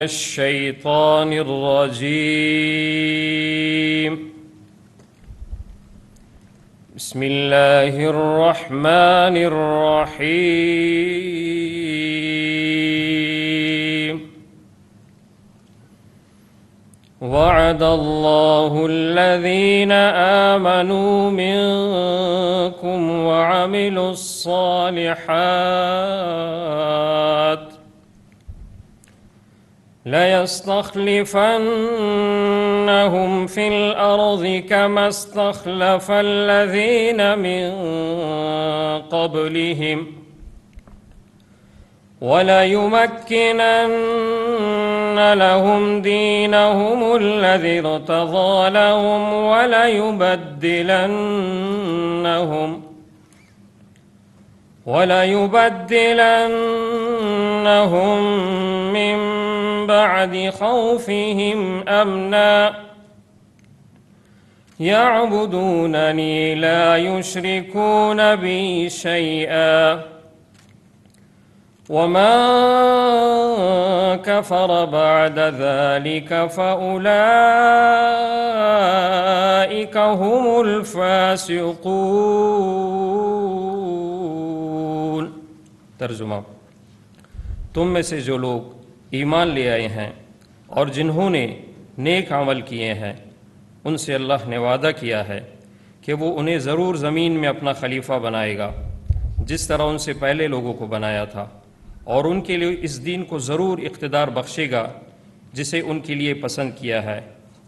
الشيطان الرجيم. بسم الله الرحمن الرحيم. وعد الله الذين آمنوا منكم وعملوا الصالحات ليستخلفنهم في الأرض كما استخلف الذين من قبلهم وليمكنن لهم دينهم الذي ارتضى لهم وليبدلنهم من بعد خوفهم أمنا يعبدونني لا يشركون بي شيئا ومن كفر بعد ذلك فأولئك هم الفاسقون। तर्जुमा, तुम में से जो लोग ईमान ले आए हैं और जिन्होंने नेक अमल किए हैं उनसे अल्लाह ने वादा किया है कि वो उन्हें ज़रूर ज़मीन में अपना खलीफा बनाएगा जिस तरह उनसे पहले लोगों को बनाया था, और उनके लिए इस दीन को ज़रूर इक़्तिदार बख्शेगा जिसे उनके लिए पसंद किया है,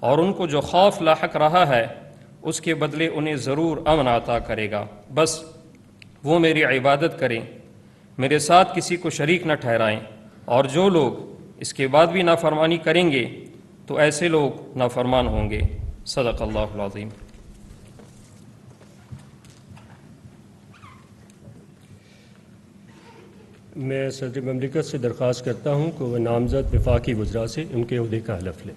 और उनको जो खौफ लाहक रहा है उसके बदले उन्हें ज़रूर अमन अता करेगा। बस वो मेरी इबादत करें, मेरे साथ किसी को शरीक न ठहराएं, और जो लोग इसके बाद भी नाफरमानी करेंगे तो ऐसे लोग नाफरमान होंगे। सदक़ल्लाहुल अज़ीम। मैं सदर ममलिकत से दरख्वास्त करता हूँ कि वह नामज़द वफाकी वज़रा से उनके ओहदे का हलफ लें।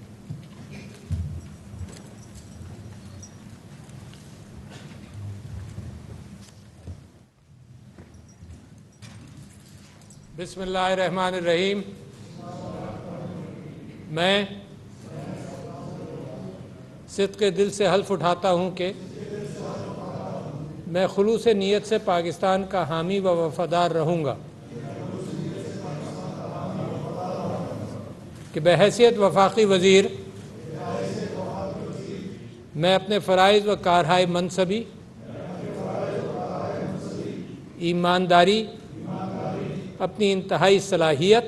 बिस्मिल्लाहिर्रहमानिर्रहीम। मैं सिद्क़े दिल से हल्फ उठाता हूँ कि मैं खुलूस नीयत से पाकिस्तान का हामी व वफ़ादार रहूँगा कि बहैसियत वफाकी वज़ीर मैं अपने फ़राइज़ व कारहाय मनसबी, ईमानदारी, अपनी इंतहाई सलाहियत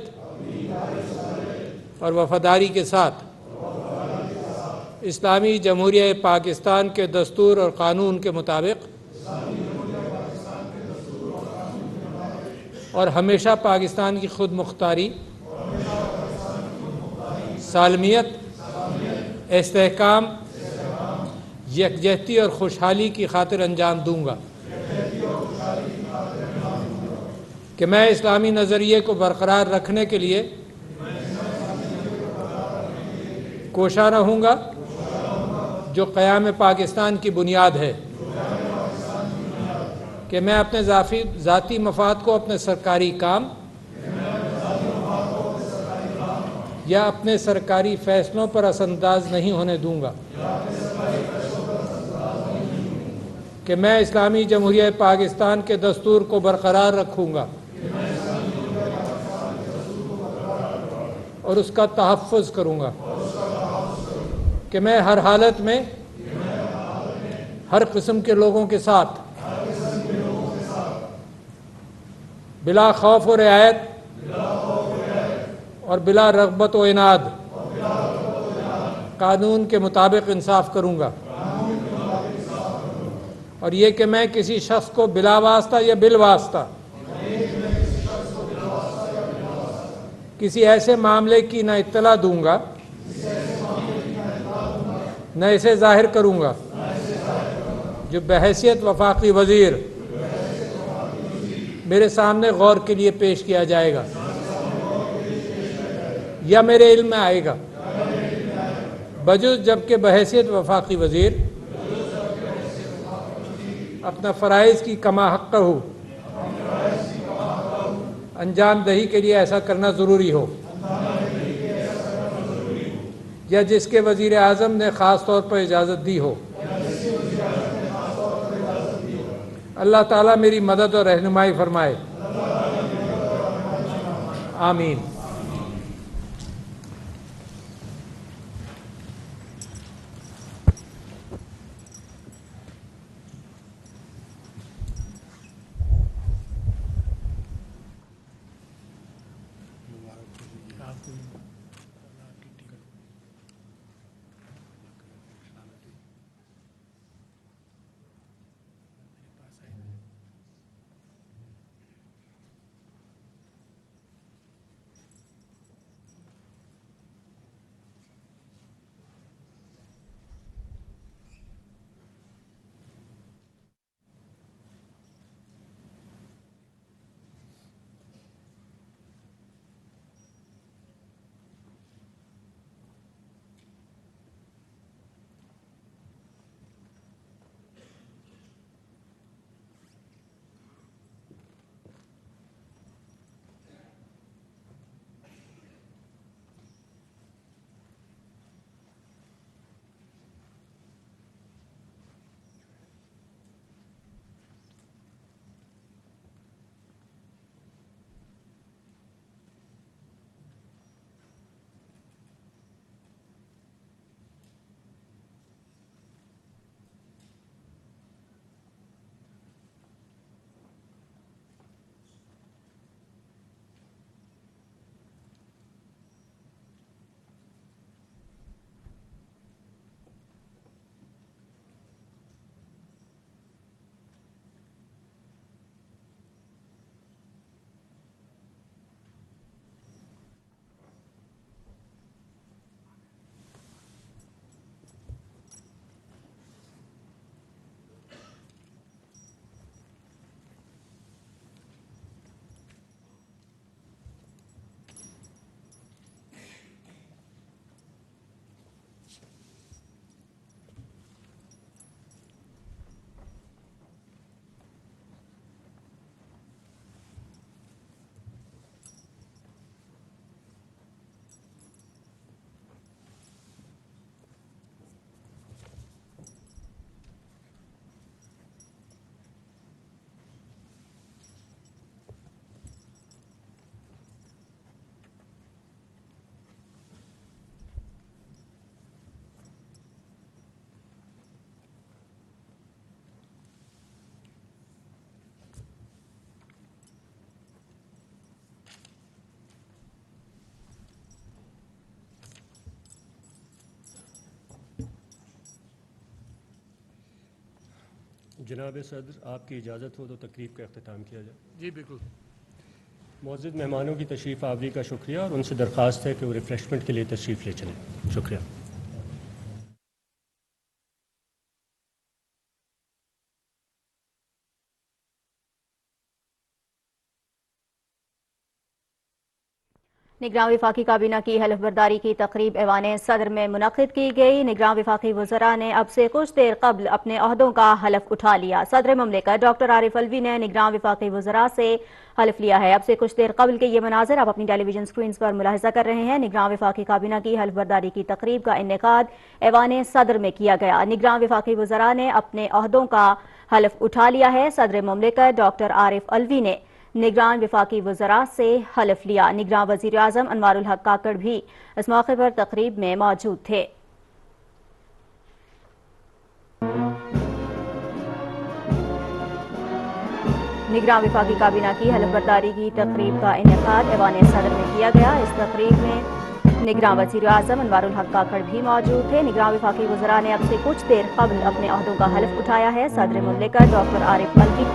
और वफ़ादारी के साथ इस्लामी जमहूरिया पाकिस्तान के दस्तूर और क़ानून के मुताबिक और हमेशा पाकिस्तान की खुद मुख्तारी, सालमियत, इस्तेहकाम, यकजहती और खुशहाली की खातिर अंजाम दूँगा कि मैं इस्लामी नज़रिए को बरकरार रखने के लिए कोशा रहूँगा जो क़याम पाकिस्तान की बुनियाद है, कि मैं अपने ज़ाती मफाद को अपने सरकारी काम या अपने सरकारी फ़ैसलों पर असरअंदाज नहीं होने दूँगा, कि मैं इस्लामी जमहूरिया पाकिस्तान के दस्तूर को बरकरार रखूँगा और उसका तहफ़्फ़ुज़ करूँगा, कि मैं हर हालत में हर किस्म के लोगों के साथ बिला खौफ व रियायत और बिला रग़बत व इनाद कानून के मुताबिक इंसाफ करूँगा, और ये कि मैं किसी शख्स को बिला वास्ता या बिल वास्ता किसी ऐसे मामले की न इत्तला दूँगा न इसे ज़ाहिर करूँगा जो बहैसियत वफाकी वज़ीर मेरे सामने गौर के लिए पेश किया जाएगा या मेरे इल्म में आएगा, बजुज़ जबकि बहैसियत वफाकी वज़ीर अपना फ़राइज़ की कमा हक़ हो अंजाम दही के लिए ऐसा करना ज़रूरी हो। या जिसके वज़ीर आज़म ने ख़ास तौर पर इजाज़त दी हो। अल्लाह ताला मेरी मदद और रहनुमाई फरमाए। आमीन। जनाब सदर, आपकी इजाज़त हो तो तकरीब का अख्ताम किया जाए। जी बिल्कुल। मौजूद मेहमानों की तशरीफ़ आवरी का शुक्रिया और उनसे दरख्वास्त है कि वो रिफ़्रेशमेंट के लिए तशरीफ़ ले चलें। शुक्रिया। निगरान वफाकी काबीना की हलफ बर्दारी की तकरीब ऐवान सदर में मुनक़िद की गई। निगरान वफाकी वज़रा ने अब से कुछ देर कबल अपने अहदों का हलफ उठा लिया। सदर ममलिकत डॉक्टर आरिफ अलवी ने निगरान वफाकी वज़रा से हलफ लिया है। अब से कुछ देर कबल के ये मनाजिर आप अपनी टेलीविजन स्क्रीन पर मुलाहिजा कर रहे हैं। निगरान वफाकी काबीना की हलफ बर्दारी की तकरीब का इनेकाद ऐवान सदर में किया गया। निगरान वफाकी वज़रा ने अपने अहदों का हलफ उठा लिया है। सदर ममलिकत डॉक्टर आरिफ अलवी ने निगरान वफाकी वज़रा से हलफ लिया। निगरान वज़ीर आज़म अनवारुल हक काकड़ भी इस मौके पर तकरीब में मौजूद थे। निगरान वफाकी काबीना की हलफ बर्दारी की तकरीब का इनेकाद ऐवान सदर में किया गया। इस तकरीब में निगरान वज़ीर आज़म अनवारुल हक काकड़ भी मौजूद थे। निगरान वफाकी वज़रा ने अब से कुछ देर कबल अपने अहदों का हलफ उठाया है। सदर मुमलिकत डॉक्टर आरिफ अलवी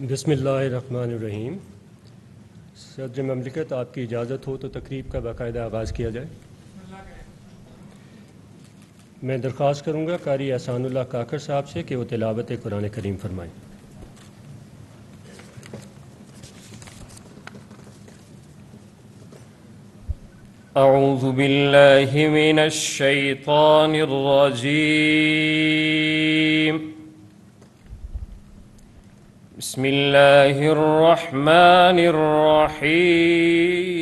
बिस्मिल्लाहिर्रहमानिर्रहीम। सदर ममलिकत, आपकी इजाज़त हो तो तकरीब का बाकायदा आगाज़ किया जाए। मैं दरख्वास्त करूँगा कारी एहसानुल्लाह काकर साहब से कि वो तिलावत कुरान करीम फरमाएँ। अऊज़ु बिल्लाहि मिनश शैतानिर रजीम। बिस्मिल्लाहिर रहमानिर रहीम।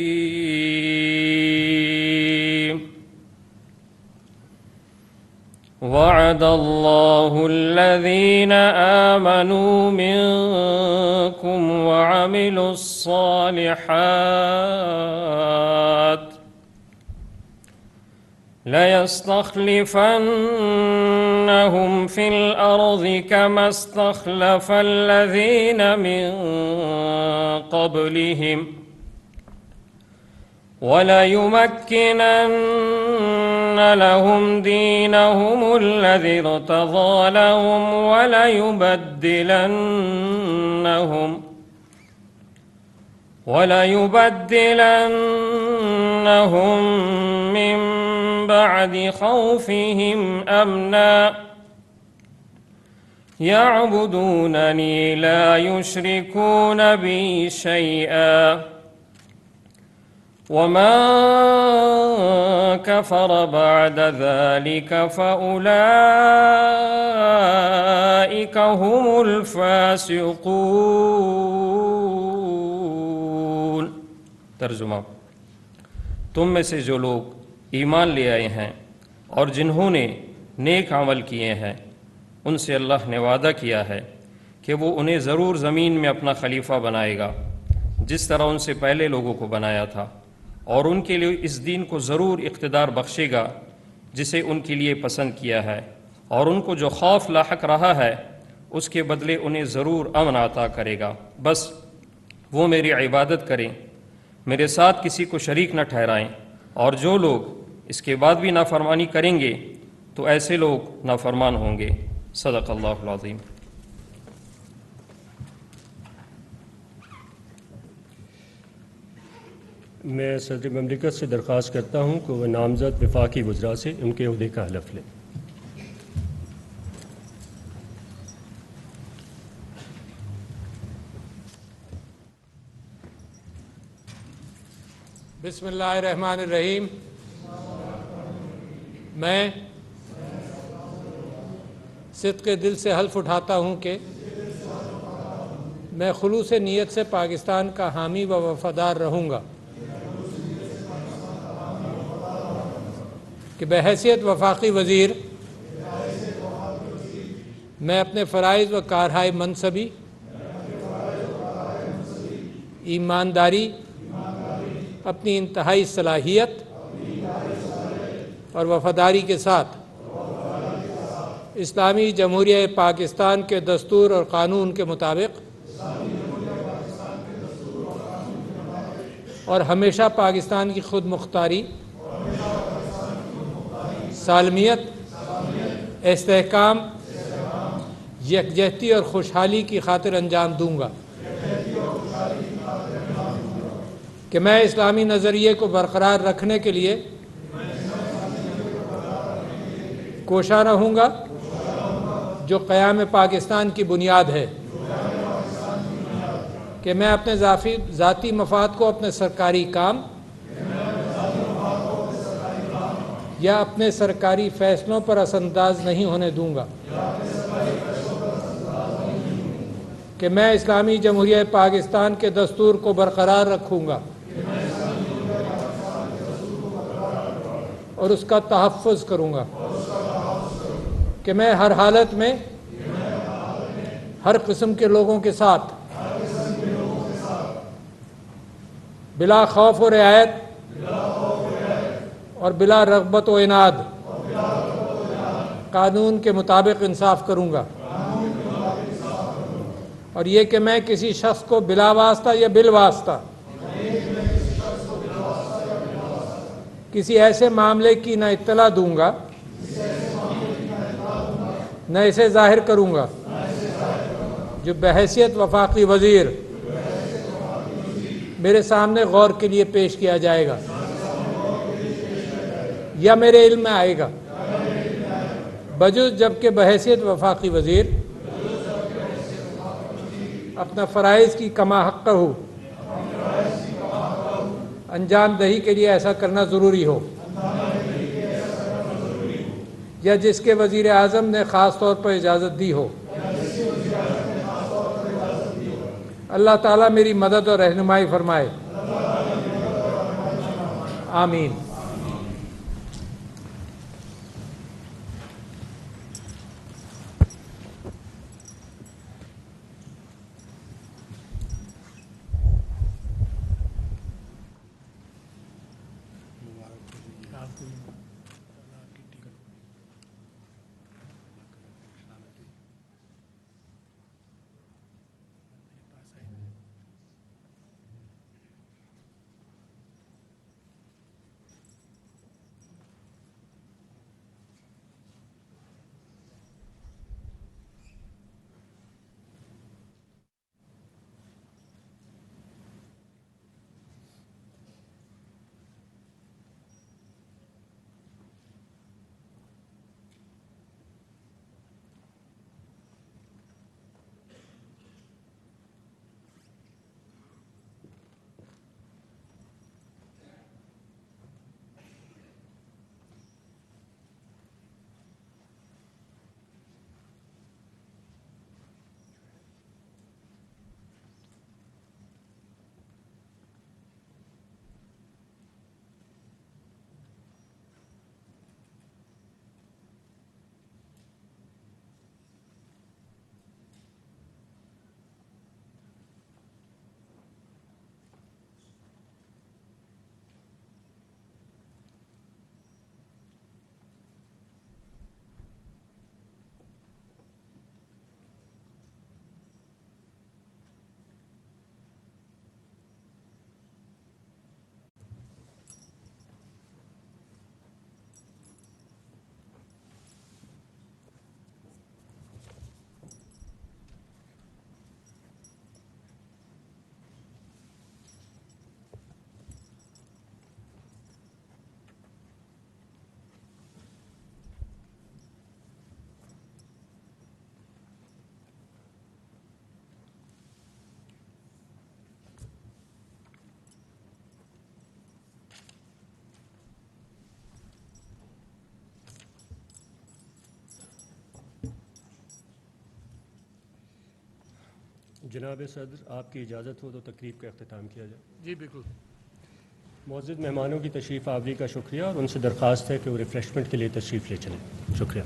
वअदल्लाहु अल्लज़ीना आमनू मिनकुम वअमिलुस्सालिहात लयस्तखलिफन्नहुम फिल अर्ज़ि कमा इस्तखलफल्लज़ीना मिन क़ब्लिहिम वलयुमक्किनन्न लहुम दीनहुमुल्लज़ी इर्तज़ा लहुम वलयुबद्दिलन्नहुम मिन بعد خوفهم أمنا يعبدونني لا يشركون بي شيئا ومن كفر بعد ذلك فأولئك هم الفاسقون। तर्जुमा। तुम में से जो लोग ईमान ले आए हैं और जिन्होंने नेक अमल किए हैं उनसे अल्लाह ने वादा किया है कि वो उन्हें ज़रूर ज़मीन में अपना खलीफा बनाएगा जिस तरह उनसे पहले लोगों को बनाया था, और उनके लिए इस दीन को ज़रूर इक़्तिदार बख्शेगा जिसे उनके लिए पसंद किया है, और उनको जो खौफ लाहक रहा है उसके बदले उन्हें ज़रूर अमन अता करेगा। बस वो मेरी इबादत करें, मेरे साथ किसी को शरीक न ठहराएं, और जो लोग इसके बाद भी नाफरमानी करेंगे तो ऐसे लोग नाफरमान होंगे। सदक़ल्लाहुल अज़ीम। मैं सदर ममलिकत से दरख्वास्त करता हूँ कि वह नामज़द वफाकी वज़रा से उनके ओहदे का हलफ लें। बिस्मिल्लाहिर्रहमानिर्रहीम। मैं सिद्क़े दिल से हल्फ उठाता हूँ कि मैं खुलूस नीयत से पाकिस्तान का हामी व वफ़ादार रहूँगा कि बहैसियत वफाकी वज़ीर मैं अपने फ़राइज़ व कारहाय मनसबी, ईमानदारी, अपनी इंतहाई सलाहियत और वफ़ादारी के साथ इस्लामी जमहूरिया पाकिस्तान के दस्तूर और क़ानून के मुताबिक और हमेशा पाकिस्तान की खुद मुख्तारी, सालमियत, इस्तेहकाम, यकजहती और खुशहाली की खातिर अंजाम दूँगा कि मैं इस्लामी नज़रिए को बरकरार रखने के लिए कोशा रहूँगा जो क़याम पाकिस्तान की बुनियाद है, कि मैं अपने ज़ाती मफाद को अपने सरकारी काम या अपने सरकारी फ़ैसलों पर असरअंदाज नहीं होने दूँगा, कि मैं इस्लामी जमहूरिया पाकिस्तान के दस्तूर को बरकरार रखूँगा और उसका तहफ़्फ़ुज़ करूँगा, कि मैं हर हालत में हर किस्म के लोगों के साथ बिला खौफ व रियायत और बिला रग़बत व इनाद कानून के मुताबिक इंसाफ करूँगा, और ये कि मैं किसी शख्स को बिला वास्ता या बिल वास्ता किसी ऐसे मामले की न इत्तला दूँगा न इसे ज़ाहिर करूँगा जो बहैसियत वफाकी वज़ीर मेरे सामने गौर के लिए पेश किया जाएगा या मेरे इल्म में आएगा, बजुज़ जबकि बहैसियत वफाकी वज़ीर अपना फ़राइज़ की कमा हक़ हो अंजाम दही के लिए ऐसा करना ज़रूरी हो, या जिसके वज़ीर आज़म ने ख़ास तौर पर इजाज़त दी हो। अल्लाह ताला मेरी मदद और रहनुमाई फरमाए, आमीन। जनाब सदर, आपकी इजाज़त हो तो तकरीब का अख्तिताम किया जाए। जी बिल्कुल। मौजूद मेहमानों की तशरीफ़ आवरी का शुक्रिया और उनसे दरख्वास्त है कि वो रिफ़्रेशमेंट के लिए तशरीफ़ ले चलें। शुक्रिया।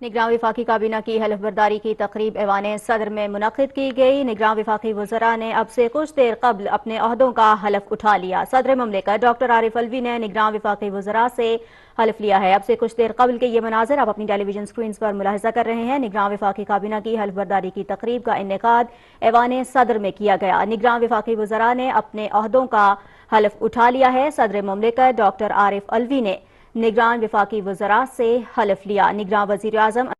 निगरान वफाकी काबीना की हलफ बर्दारी की तकरीब ऐवान सदर में मुनक़िद की गई। निगरान वफाकी वज़रा ने अब से कुछ देर कबल अपने अहदों का हलफ उठा लिया। सदर ममलिकत डॉक्टर आरिफ अलवी ने निगरान वफाकी वज़रा से हलफ लिया है। अब से कुछ देर कबल के ये मनाजिर आप अपनी टेलीविजन स्क्रीन पर मुलाहिजा कर रहे हैं। निगरान वफाकी काबीना की हलफ बर्दारी की तकरीब का इनेकाद ऐवान सदर में किया गया। निगरान वफाकी वज़रा ने अपने अहदों का हलफ उठा लिया है। सदर ममलिकत डॉक्टर आरिफ अलवी ने निगरान वफाकी वज़रा से हलफ लिया। निगरान वज़ीर आज़म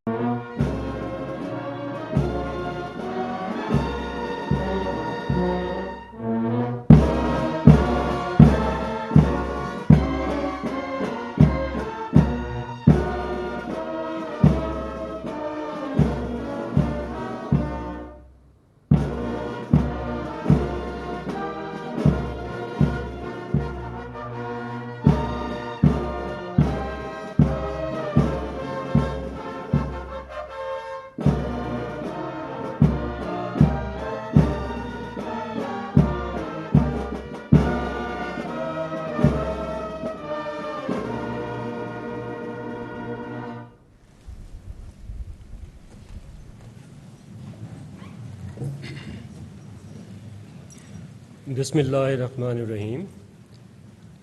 बिस्मिल्लाहिर्रहमानिर्रहीम।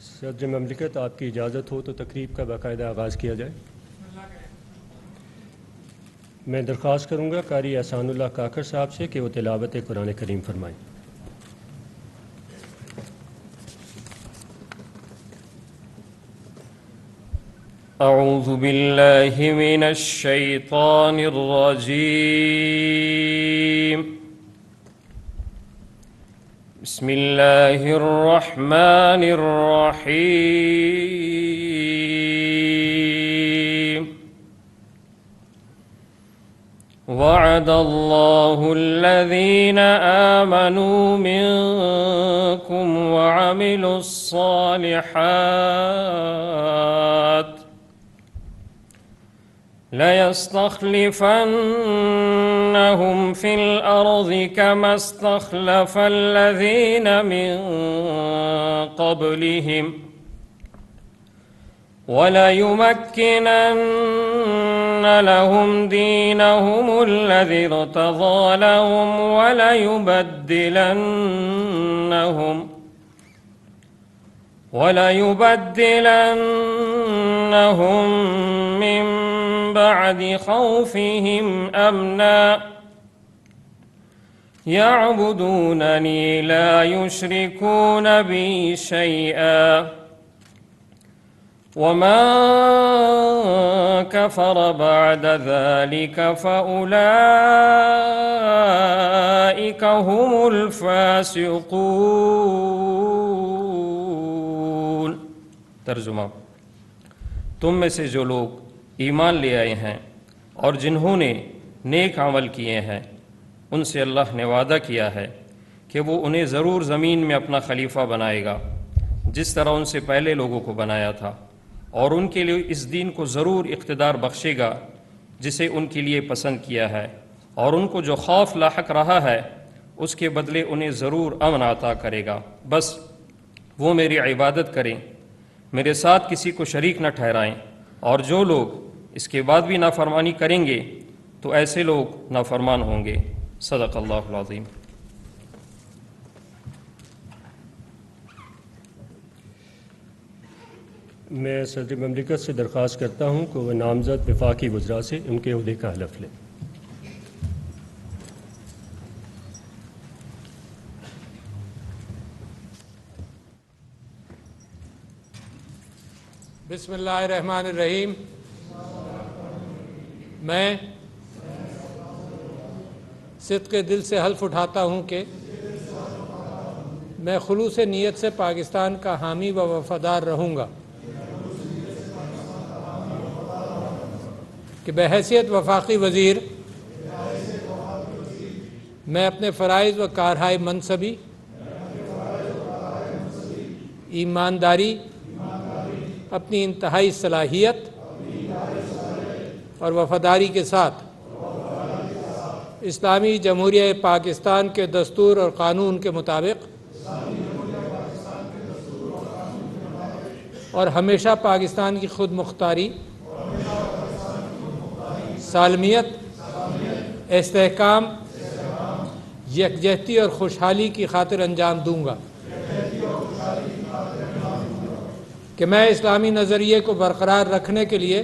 सदर ममलिकत, आपकी इजाज़त हो तो तकरीब का बाकायदा आगाज़ किया जाए। मैं दरख्वास्त करूँगा कारी एहसानुल्लाह काकर साहब से कि वो तिलावत कुरान करीम फरमाएँ। أعوذ بالله من الشيطان الرجيم بسم الله الرحمن الرحيم وعد الله الذين آمنوا منكم وعملوا الصالحات ليستخلفنهم في الأرض كما استخلف الذين من قبلهم وليمكنن لهم دينهم الذي ارتضى لهم وليبدلنهم من بعد خوفهم أمنا يعبدونني لا يشركون بي شيئا ومن كفر بعد ذلك فأولئك هم الفاسقون। तर्जुमा, तुम में से जो लोग ईमान ले आए हैं और जिन्होंने नेक अमल किए हैं उनसे अल्लाह ने वादा किया है कि वो उन्हें ज़रूर ज़मीन में अपना खलीफा बनाएगा जिस तरह उनसे पहले लोगों को बनाया था, और उनके लिए इस दीन को ज़रूर इक़्तिदार बख्शेगा जिसे उनके लिए पसंद किया है, और उनको जो खौफ लाहक रहा है उसके बदले उन्हें ज़रूर अमन अता करेगा। बस वो मेरी इबादत करें, मेरे साथ किसी को शरीक न ठहराएं, और जो लोग इसके बाद भी नाफरमानी करेंगे तो ऐसे लोग नाफरमान होंगे। सदक़ल्लाहुल अज़ीम। मैं सदर ममलिकत से दरख्वास्त करता हूँ कि वह नामज़द वफाकी वज़रा से उनके ओहदे का हलफ लें। बिस्मिल्लाहिर्रहमानिर्रहीम। मैं सिद्क़े दिल से हल्फ उठाता हूँ कि मैं खुलूस नीयत से पाकिस्तान का हामी व वफ़ादार रहूँगा कि बहैसियत वफाकी वज़ीर मैं अपने फ़राइज़ व कारहाय मनसबी, ईमानदारी, अपनी इंतहाई सलाहियत और वफ़ादारी के साथ इस्लामी जमहूरिया पाकिस्तान के दस्तूर और क़ानून के मुताबिक और हमेशा पाकिस्तान की खुद मुख्तारी, सालमियत, इस्तेहकाम, यकजहती और खुशहाली की खातिर अंजाम दूँगा कि मैं इस्लामी नज़रिए को बरकरार रखने के लिए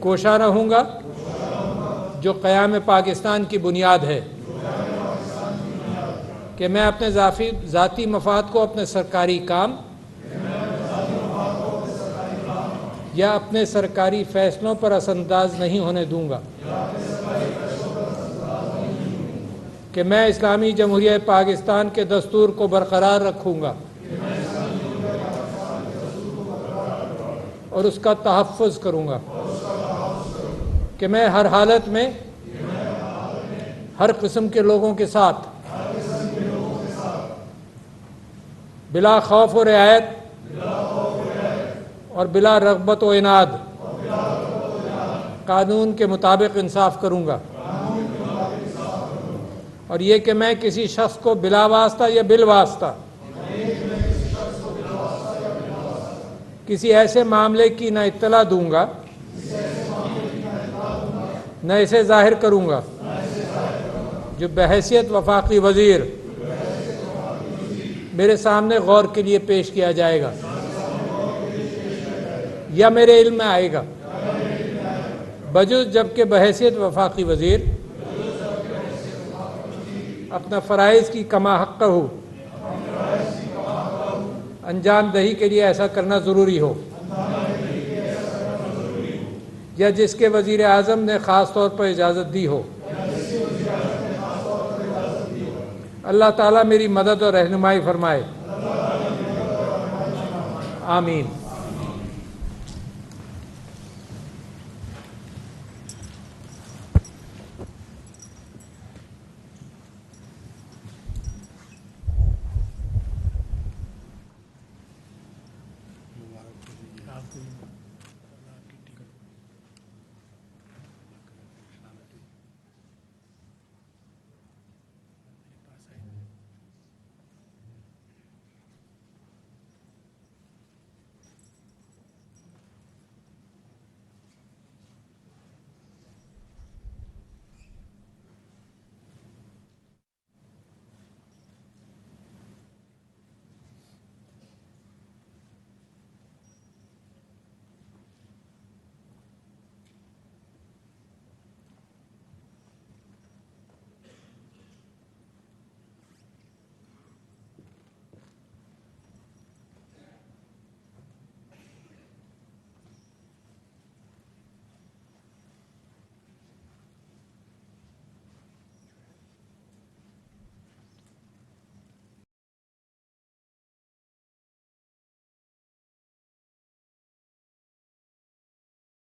कोशा रहूँगा जो क़याम पाकिस्तान की बुनियाद है, कि मैं अपने ज़ाती मफाद को अपने सरकारी काम या अपने सरकारी फ़ैसलों पर असरअंदाज नहीं होने दूँगा, कि मैं इस्लामी जमहूरिया पाकिस्तान के दस्तूर को बरकरार रखूँगा और उसका तहफ़्फ़ुज़ करूँगा, कि मैं हर हालत में हर किस्म के लोगों के साथ बिला खौफ व रियायत और बिला रग़बत व इनाद कानून के मुताबिक इंसाफ करूँगा, और ये कि मैं किसी शख्स को बिला वास्ता या बिल वास्ता किसी ऐसे मामले की न इत्तला दूँगा न इसे ज़ाहिर करूँगा जो बहैसियत वफाकी वज़ीर मेरे सामने गौर के लिए पेश किया जाएगा या मेरे इल्म में आएगा, बजुज़ जबकि बहैसियत वफाकी वज़ीर अपना फ़राइज़ की कमा हक़्क़हू अंजाम दही के लिए ऐसा करना ज़रूरी हो, या जिसके वज़ीर आज़म ने ख़ास तौर पर इजाज़त दी हो। अल्लाह ताला मेरी मदद और रहनुमाई फरमाए। आमीन।